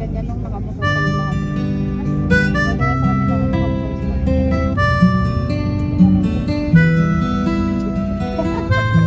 ganyan nung nakamotor kayo lahat. Wala sa kanila kung nakamotor sila. Kumain lang tayo.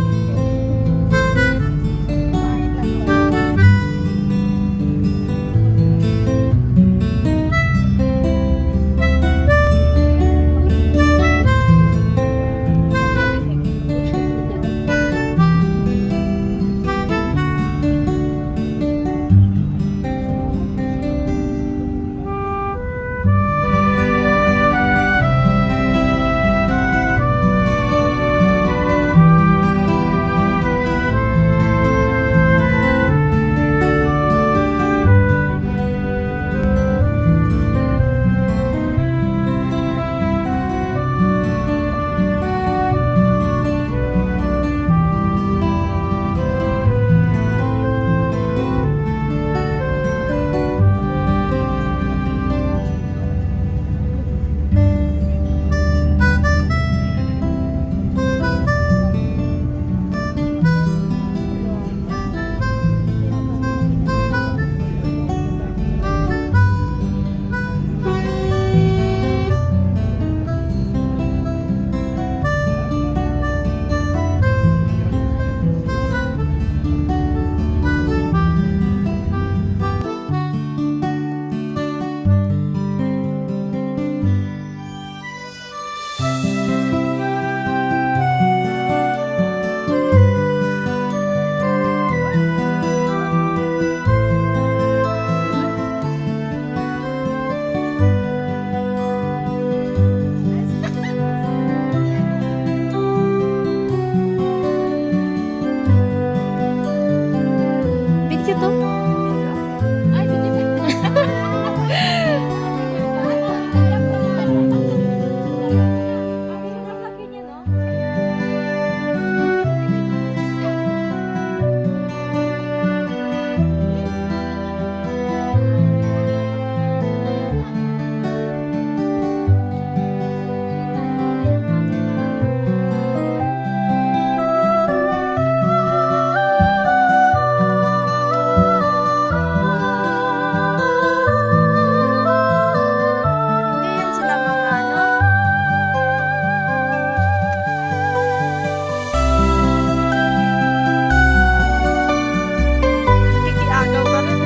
Video to? Ay, hindi yan sila mga ano. Kikiagaw ka rin.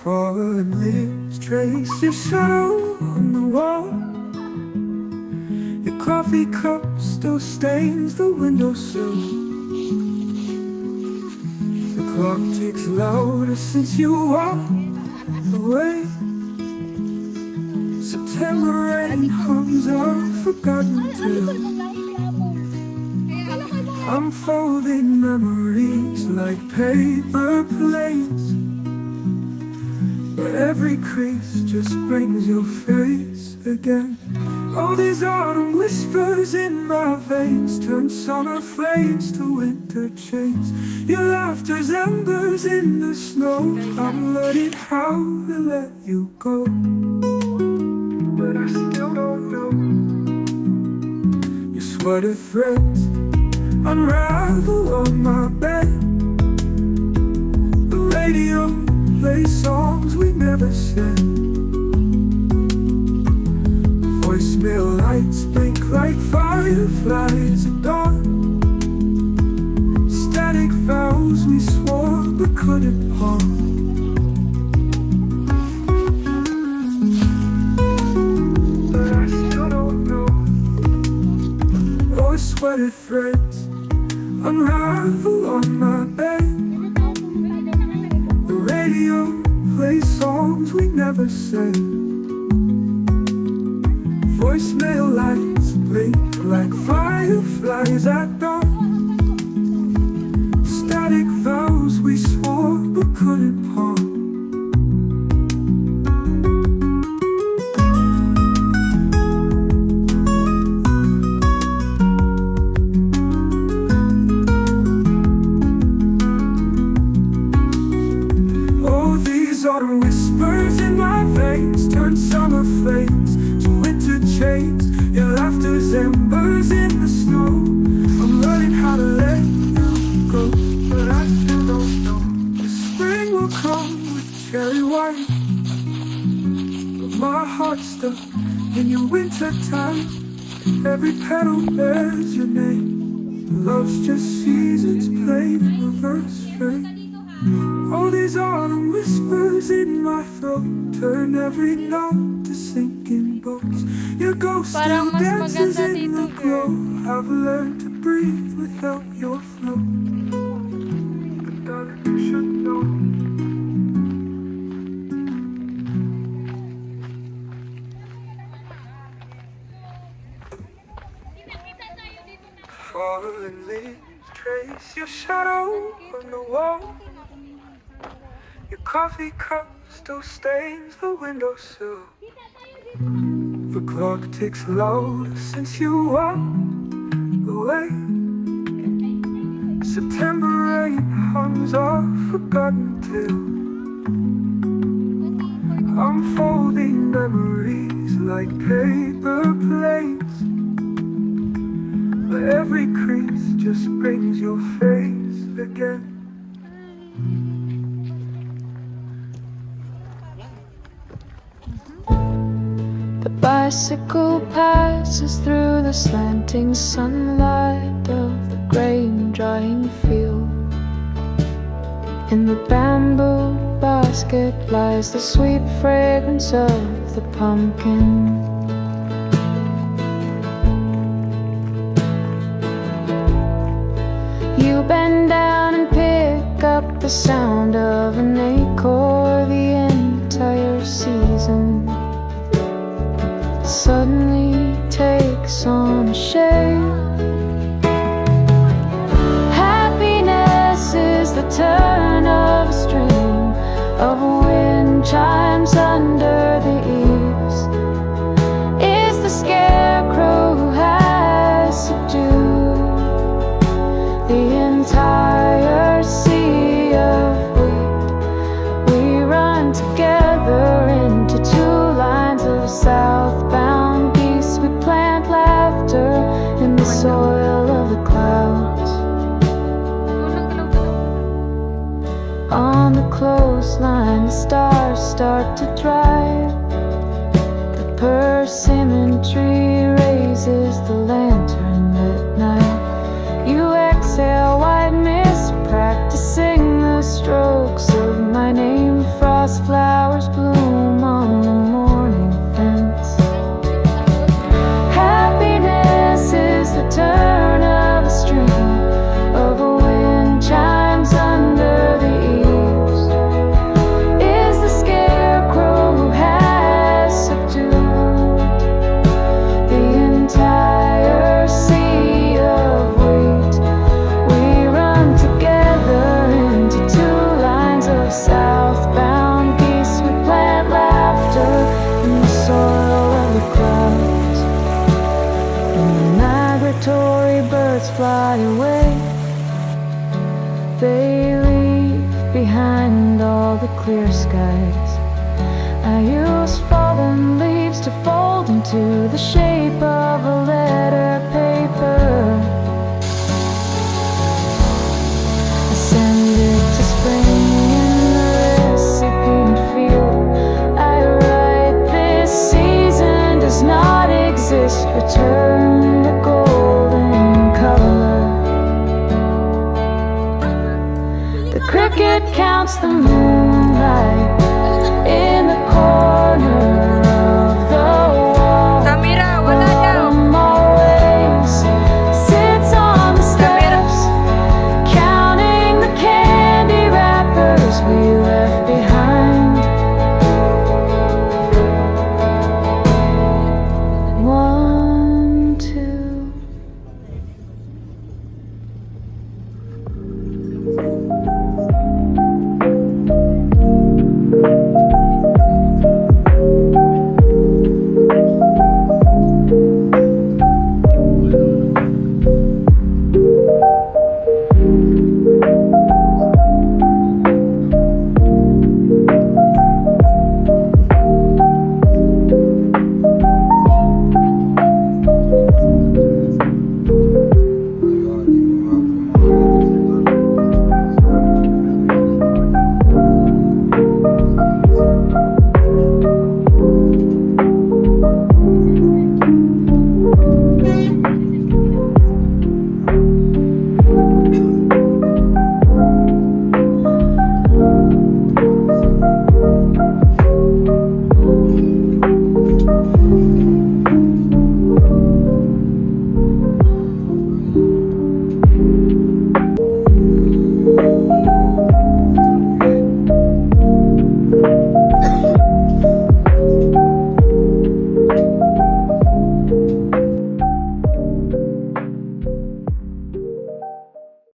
Footlips trace your shadow on the wall. Your coffee cup still stains the windowsill. The clock ticks louder since you walked away. September rain hums a forgotten tale. I'm folding memories like paper planes, but every crease just brings your face again. All these autumn whispers in my veins turn summer flames to winter chains. Your laughter's embers in the snow. I'm learning how to let you go, but I still don't know. Your sweater threads unravel on my bed. The radio plays songs we never said. Voicemail lights blink like fireflies at dawn. Static vows we swore but couldn't pawn. But I still don't know. Your sweater threads unravel on my bed. The radio plays songs we never said. Voicemail lights blink like fireflies at dawn. Static vows we swore but couldn't pawn. Oh, these autumn whispers in my veins turn summer flames to winter chains. Your laughter's embers in the snow. I'm learning how to let you go, but I still don't know. The spring will come with cherry wine, but my heart's stuck in your winter time. Every petal bears your name. Love's just seasons played in reverse frame. All these autumn whispers in my throat turn every note to sinking boats. Your ghost still Parang mas dances maganda in the dito, glow. girl. I've learned to breathe without your flow, but darling, you should know. Falling leaves trace your shadow on the wall. Your coffee cup still stains the windowsill. The clock ticks low since you walked away. September rain hums a forgotten tale. I'm folding memories like paper planes, but every crease just brings your face again. The bicycle passes through the slanting sunlight of the grain drying field. In the bamboo basket lies the sweet fragrance of the pumpkin. You bend down and pick up the sound of an acorn. The entire season suddenly takes on a shape. Happiness is the turn of a string of wind chimes under the eaves. Is the scarecrow who has subdued the entire sea of wheat. We run together into two lines of southbound geese. We plant laughter in the soil of the clouds. On the clothesline, the stars start to drive. The persimmon tree raises the lantern at night. You exhale white mist, practicing the strokes of my name. Frost flowers bloom on the morning fence. Happiness is the turn of a string of a wind chimes under the eaves. Is the scarecrow who has subdued the entire sea of wheat. We run together into two lines of southbound geese. We plant laughter in the soil of the clouds. And the migratory birds fly away. They leave behind all the clear skies. I use fallen leaves to fold into the shape of a letter paper. I send it to spring in the recipient field. I write, this season does not exist. Return the golden color. The cricket counts the moonlight in the corner